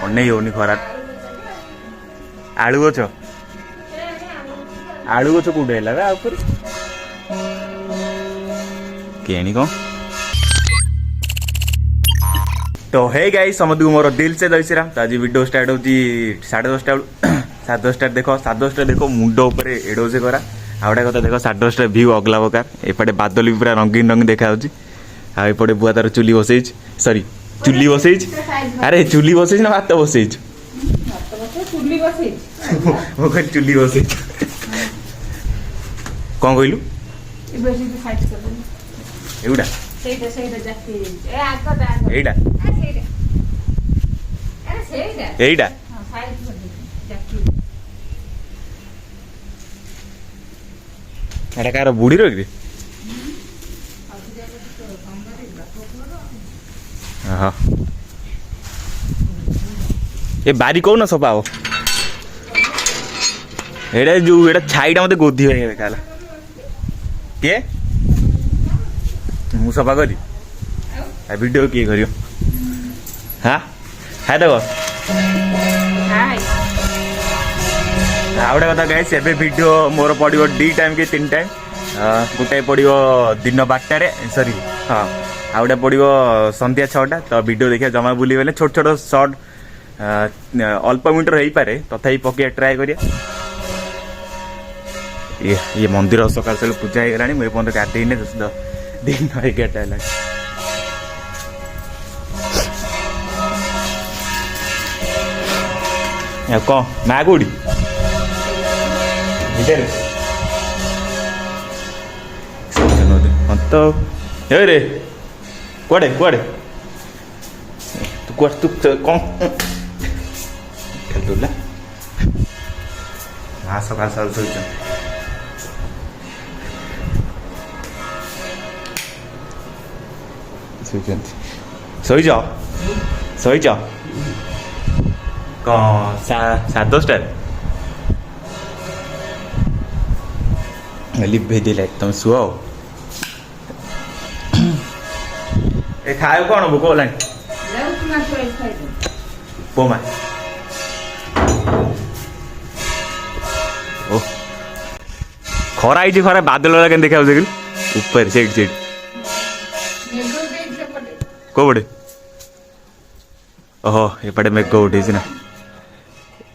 ଅନେଇ ହଉନି ଖରା। ଆଳୁ ଗଛ କୋଉଠି ହେଲା ବା ଉପରେ କେଣି କଣ। तो हे गाइस समझ को मोर दिल से जय श्री राम। तो आज वीडियो स्टार्ट होची 10:30 बेलू 10:30 देखो 10:30 देखो मुंड उपर एडो से करा आउटा कथा देखो 10:30 व्यू अगला प्रकार एपटे बादल भी पूरा रंगीन रंग देखा आउटे बुआ तार चुली बसई सॉरी चुली बसई अरे चुली बसई ना भात बसई चुली बसई कौन कहलु एउडा এইটা এইটা এটা কার বুড়ি রকি এ বাড়ি কৌ না সফা হব এটা এটা ছাইটা মতো গোধি হয়ে গেছে কালা কে ମୁଁ ସଫା କରି ଭିଡ଼ିଓ କିଏ କରିବ ହଁ ହାଏ ଦେଖ ଆଉ ଗୋଟେ କଥା ଗାଇସ୍ ଏବେ ଭିଡ଼ିଓ ମୋର ପଡ଼ିବ 2 ଟାଇମ୍ କି 3 ଟାଇମ୍ ଗୋଟାଏ ପଡ଼ିବ ଦିନ 12ଟାରେ ସରି ହଁ ଆଉ ଗୋଟେ ପଡ଼ିବ ସନ୍ଧ୍ୟା 6ଟା ତ ଭିଡ଼ିଓ ଦେଖିବା ଜମା ଭୁଲିବେନି ଛୋଟ ଛୋଟ ସର୍ଟ ଅଳ୍ପ ମିଟର ହେଇପାରେ ତଥାପି ପକେଇବା ଟ୍ରାଏ କରିବା ଇଏ ମନ୍ଦିର ସକାଳୁ ସକାଳୁ ପୂଜା ହେଇଗଲାଣି ମୁଁ ଏପର୍ଯ୍ୟନ୍ତ ଗାଧେଇନି दिन 11टा है कौन मैं कौड़ी तो रे कुआड़े कुआड़े तू कुआड़े तू कौन खेलुला हाँ सकाल साल सोच ଶୋଇଛ କ'ଣ 10:30 ଲିଭେଇ ଦେଲେ ତମେ ଶୁଅ ଏ ଖାଇବ କ'ଣ ଭୋକ ହେଲାଣି ଉପମା ଓ ଖରା ହେଇଛି ଖରା ବାଦଲ କେମିତି ଦେଖାଯାଉଛି କି ଉପରେ ସେଇଠି କୋଉପଟେ ଓହୋ ଏପଟେ ମେଘ ଉଠେଇଛି ନା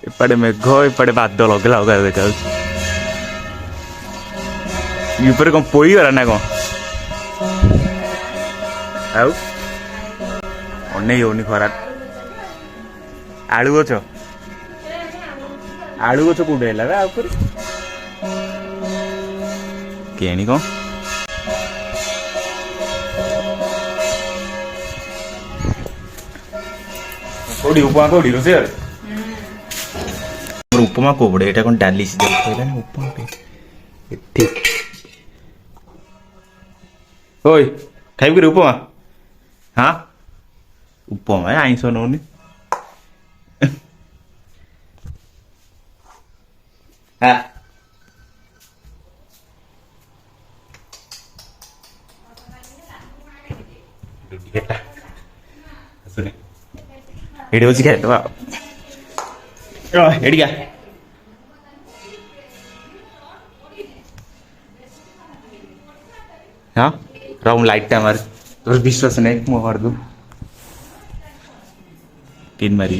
ଏପଟେ ମେଘ ଏପଟେ ବାଦଲ ଅଗଲା ଅଗା ଦେଖାଯାଉଛି ଉପରେ କ'ଣ ପୋଇଗଲା ନା କ'ଣ ଆଉ ଅନେଇ ହଉନି ଖରା ଆଳୁ ଗଛ କୋଉଠି ହେଲା ବା ଉପରେ କେଣି କ'ଣ କୋଉଠି ଉପମା କୋଉଠି ରୋଷେଇ ଘରେ ଉପମା କୋଉ ପଟେ ଏଇଟା କ'ଣ ଡାଲି ସିଝା ନା ଉପମା ଏଠି ଓଇ ଖାଇବି କରି ଉପମା ହଁ ଉପମା ଆଇଁଷ ନଉନି एडी बस खाए एडी क्या हाँ रहा लाइट टा मार तो विश्वास नहीं मुझे मार दू 3 मारी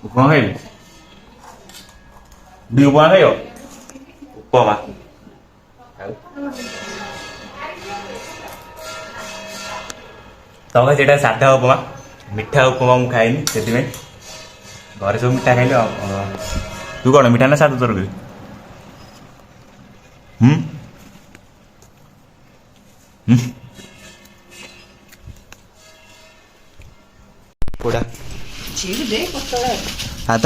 उपमा खाइबे उपमा खाइयो उपमा तब जेटा साधा उपमा मिठा उपमा मु खाइनी से घर सब मिठा खाइल तू कौन मिठा ना साधा तरकारी कोड़ा हाथ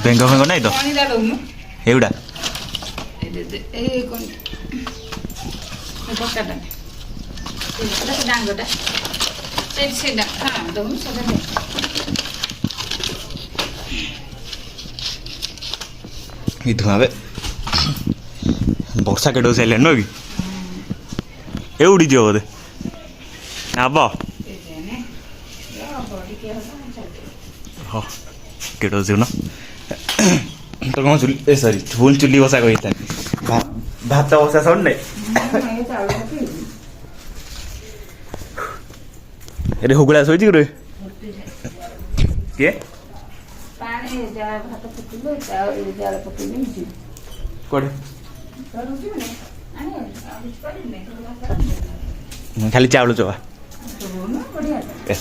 बेंग फेंग नहीं तो एवडा धुआं ବର୍ଷା କେଡ଼େ ସାରିଲାଣି ନୁହେଁ କି ଏଉଠି ଯିବ ବୋଧେ ହବ ହଁ କେଡ଼େ ଯିବ ନା ତ କ'ଣ ଚୁଲି ଏ ସରି ଫୁଲ୍ ଚୁଲି ବସା କହିଥାନ୍ତି ଭାତ ବସା ସରି ନାଇଁ ଏରେ ହୁଗୁଳା ଶୋଇଛି କି ରେ କିଏ କୋଉଠି ଖାଲି ଚାଉଳ ଚୋବା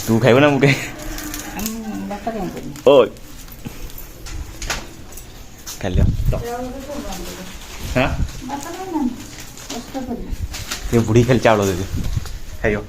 ତୁ ଖାଇବୁ ନା ମୁଁ ଖାଇ ଓ ଖାଲି ହଁ ସେ ବୁଢ଼ୀ ଖାଲି ଚାଉଳ ଦେବି ଖାଇବ